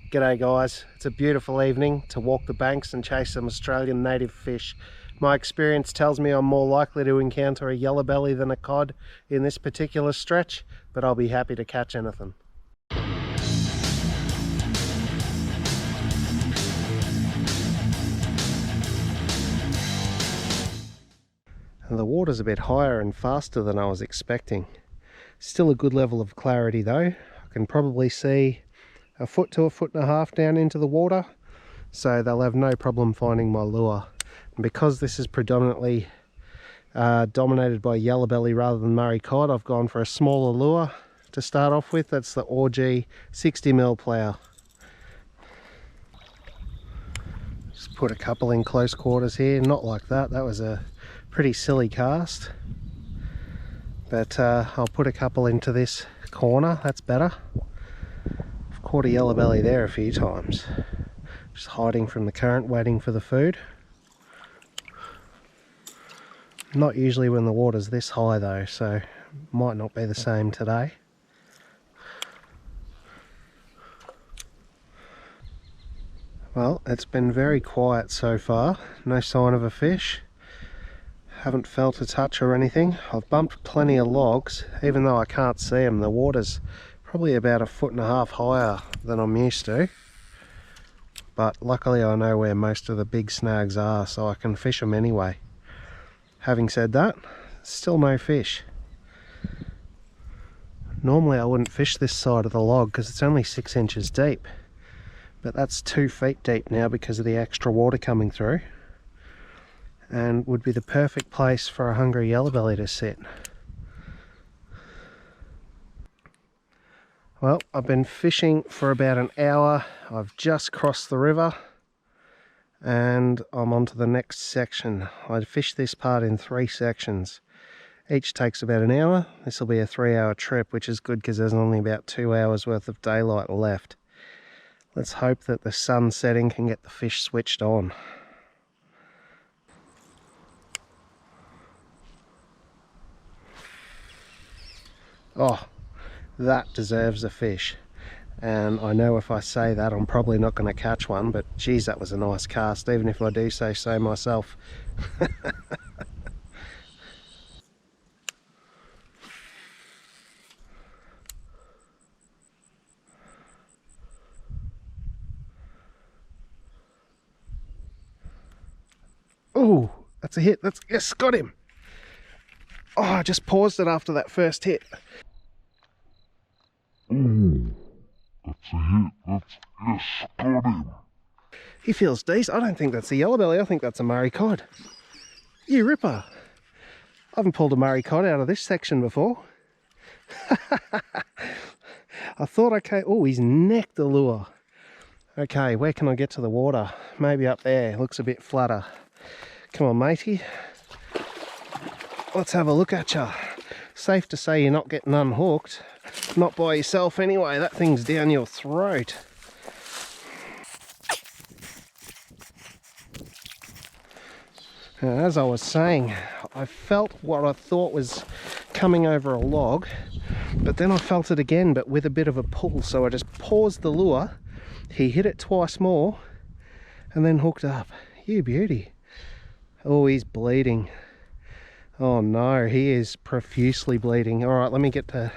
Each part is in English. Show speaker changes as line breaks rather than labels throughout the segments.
G'day guys, it's a beautiful evening to walk the banks and chase some Australian native fish. My experience tells me I'm more likely to encounter a yellow belly than a cod in this particular stretch, but I'll be happy to catch anything. And the water's a bit higher and faster than I was expecting. Still a good level of clarity though. I can probably see a foot to a foot and a half down into the water, so they'll have no problem finding my lure. And because this is predominantly dominated by yellow belly rather than Murray Cod, I've gone for a smaller lure to start off with. That's the OLIGHT 60mm plough. Just put a couple in close quarters here, not like that, that was a pretty silly cast. But I'll put a couple into this corner, that's better. Caught a yellow belly there a few times, just hiding from the current, waiting for the food. Not usually when the water's this high though, so might not be the same today. Well, it's been very quiet so far, no sign of a fish. Haven't felt a touch or anything. I've bumped plenty of logs, even though I can't see them. The water's probably about a foot and a half higher than I'm used to, but luckily I know where most of the big snags are, so I can fish them anyway. Having said that, still no fish. Normally I wouldn't fish this side of the log because it's only 6 inches deep, but that's 2 feet deep now because of the extra water coming through, and would be the perfect place for a hungry yellow belly to sit. Well, I've been fishing for about an hour. I've just crossed the river and I'm on to the next section. I fished this part in 3 sections. Each takes about an hour. This will be a 3-hour trip, which is good because there's only about 2 hours worth of daylight left. Let's hope that the sun setting can get the fish switched on. Oh, that deserves a fish, and I know if I say that I'm probably not going to catch one, but geez, that was a nice cast, even if I do say so myself. Oh, that's a hit. That's, yes, got him. Oh, I just paused it after that first hit.
Oh, that's a hit. Yes, got him.
He feels decent. I don't think that's a yellow belly. I think that's a Murray Cod. You ripper. I haven't pulled a Murray Cod out of this section before. I thought I came... Oh, he's necked the lure. Okay, where can I get to the water? Maybe up there. Looks a bit flatter. Come on, matey. Let's have a look at ya. Safe to say you're not getting unhooked. Not by yourself anyway, that thing's down your throat. As I was saying, I felt what I thought was coming over a log, but then I felt it again, but with a bit of a pull, so I just paused the lure. He hit it twice more and then hooked up. You beauty. Oh, he's bleeding. Oh no, he is profusely bleeding. All right, let me get to...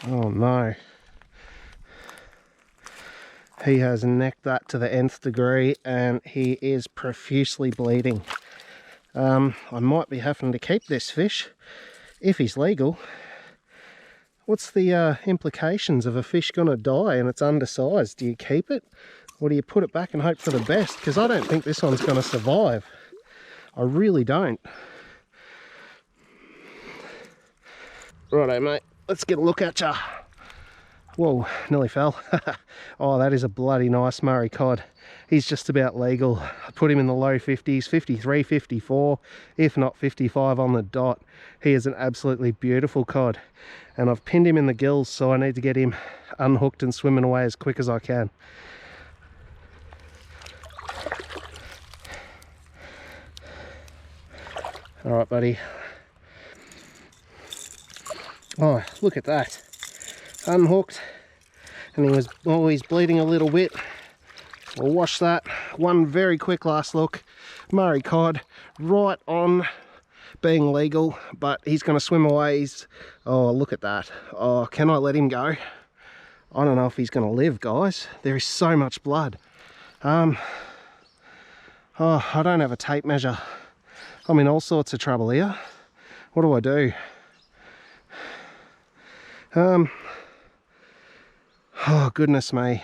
Oh no. He has necked that to the nth degree and he is profusely bleeding. I might be having to keep this fish if he's legal. What's the implications of a fish gonna die and it's undersized? Do you keep it or do you put it back and hope for the best? Because I don't think this one's gonna survive. I really don't. Righto mate, let's get a look at ya. Whoa, nearly fell. Oh, that is a bloody nice Murray Cod. He's just about legal. I put him in the low 50s, 53, 54, if not 55 on the dot. He is an absolutely beautiful cod. And I've pinned him in the gills, so I need to get him unhooked and swimming away as quick as I can. All right, buddy. Oh, look at that. Unhooked, and he was always bleeding a little bit. We'll wash that. One very quick last look. Murray Cod, right on being legal, but he's going to swim away. Oh, look at that. Oh, can I let him go? I don't know if he's going to live, guys. There is so much blood. Oh, I don't have a tape measure. I'm in all sorts of trouble here. What do I do? Oh, goodness me.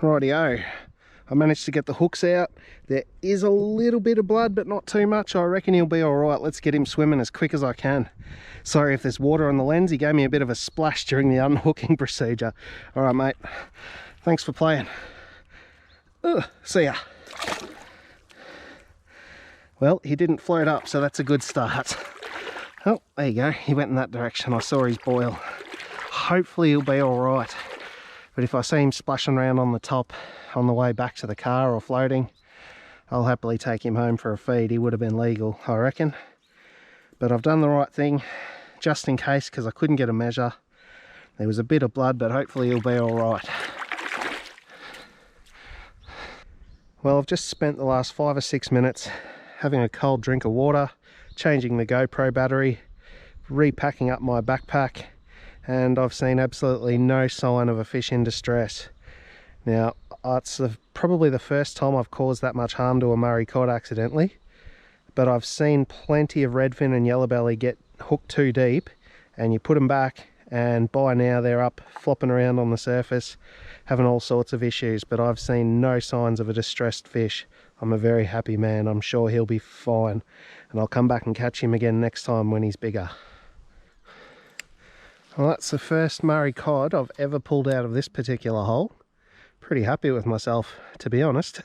Rightio, I managed to get the hooks out. There is a little bit of blood, but not too much. I reckon he'll be all right. Let's get him swimming as quick as I can. Sorry if there's water on the lens. He gave me a bit of a splash during the unhooking procedure. All right, mate. Thanks for playing. See ya. Well, he didn't float up, so that's a good start. Oh, there you go. He went in that direction. I saw his boil. Hopefully he'll be all right. But if I see him splashing around on the top on the way back to the car or floating, I'll happily take him home for a feed. He would have been legal, I reckon. But I've done the right thing, just in case, because I couldn't get a measure. There was a bit of blood, but hopefully he'll be all right. Well, I've just spent the last 5 or 6 minutes having a cold drink of water, changing the GoPro battery, repacking up my backpack, and I've seen absolutely no sign of a fish in distress. Now, it's probably the first time I've caused that much harm to a Murray Cod accidentally, but I've seen plenty of redfin and yellowbelly get hooked too deep, and you put them back, and by now they're up flopping around on the surface, having all sorts of issues, but I've seen no signs of a distressed fish. I'm a very happy man. I'm sure he'll be fine, and I'll come back and catch him again next time when he's bigger. Well, that's the first Murray Cod I've ever pulled out of this particular hole. Pretty happy with myself, to be honest.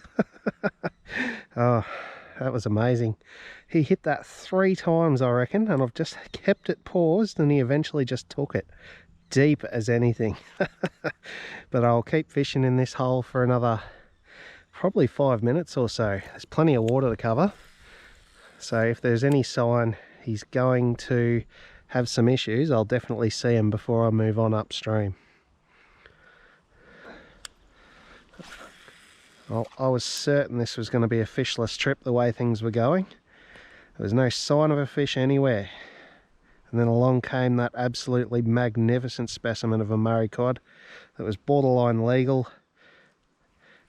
Oh, that was amazing. He hit that 3 times, I reckon, and I've just kept it paused, and he eventually just took it. Deep as anything. But I'll keep fishing in this hole for another probably 5 minutes or so. There's plenty of water to cover. So if there's any sign he's going to have some issues, I'll definitely see him before I move on upstream. Well, I was certain this was going to be a fishless trip the way things were going. There was no sign of a fish anywhere. And then along came that absolutely magnificent specimen of a Murray Cod that was borderline legal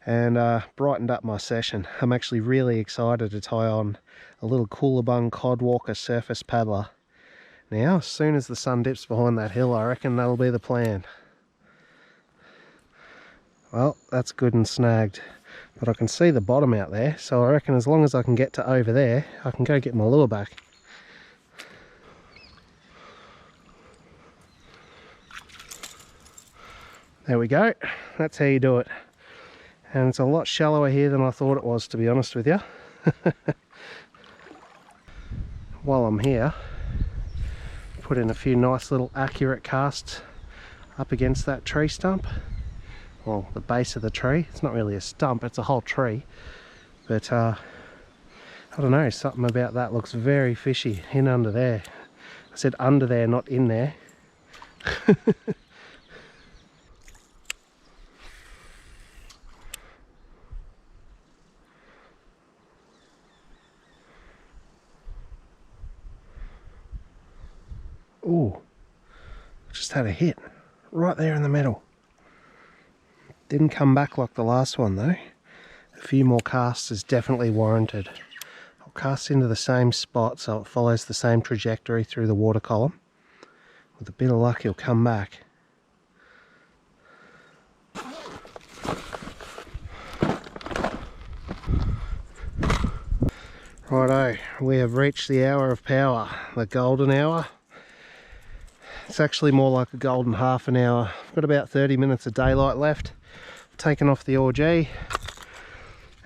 and brightened up my session. I'm actually really excited to tie on a little Coolabung Cod Walker surface paddler. Now, as soon as the sun dips behind that hill, I reckon that'll be the plan. Well, that's good and snagged, but I can see the bottom out there, so I reckon as long as I can get to over there, I can go get my lure back. There we go. That's how you do it. And it's a lot shallower here than I thought it was, to be honest with you. While I'm here, put in a few nice little accurate casts up against that tree stump. Well, the base of the tree. It's not really a stump, it's a whole tree. But I don't know, something about that looks very fishy in under there. I said under there, not in there. Ooh, just had a hit right there in the middle. Didn't come back like the last one though. A few more casts is definitely warranted. I'll cast into the same spot so it follows the same trajectory through the water column. With a bit of luck he'll come back. Righto, we have reached the hour of power, the golden hour. It's actually more like a golden half an hour. I've got about 30 minutes of daylight left. Taken off the orgy,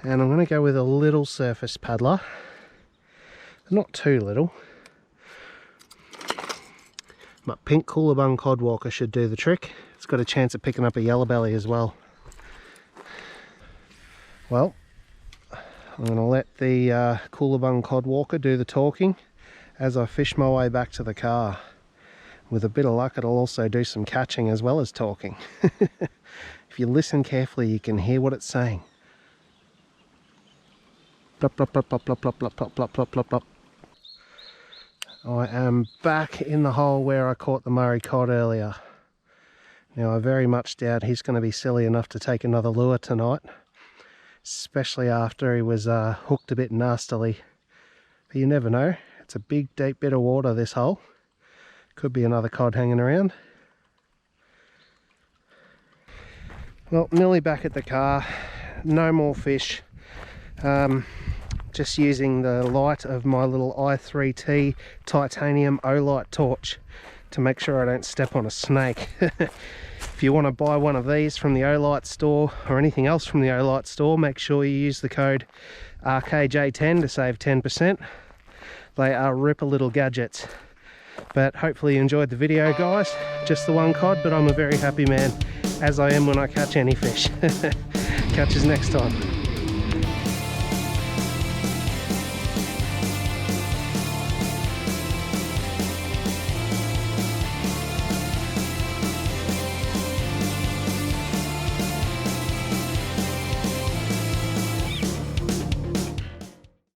and I'm going to go with a little surface paddler. Not too little. My pink Coolabung codwalker should do the trick. It's got a chance of picking up a yellow belly as well. Well, I'm going to let the Coolabung codwalker do the talking as I fish my way back to the car. With a bit of luck, it'll also do some catching as well as talking. If you listen carefully, you can hear what it's saying. Plop, plop, plop, plop, plop, plop, plop, plop, plop, plop, plop, plop. I am back in the hole where I caught the Murray Cod earlier. Now, I very much doubt he's going to be silly enough to take another lure tonight, especially after he was hooked a bit nastily. But you never know. It's a big, deep bit of water, this hole. Could be another cod hanging around. Well, nearly back at the car. No more fish. Just using the light of my little i3T titanium OLIGHT torch to make sure I don't step on a snake. If you want to buy one of these from the OLIGHT store or anything else from the OLIGHT store, make sure you use the code RKJ10 to save 10%. They are ripper little gadgets. But hopefully you enjoyed the video, guys. Just the one cod, but I'm a very happy man, as I am when I catch any fish. Catch us next time.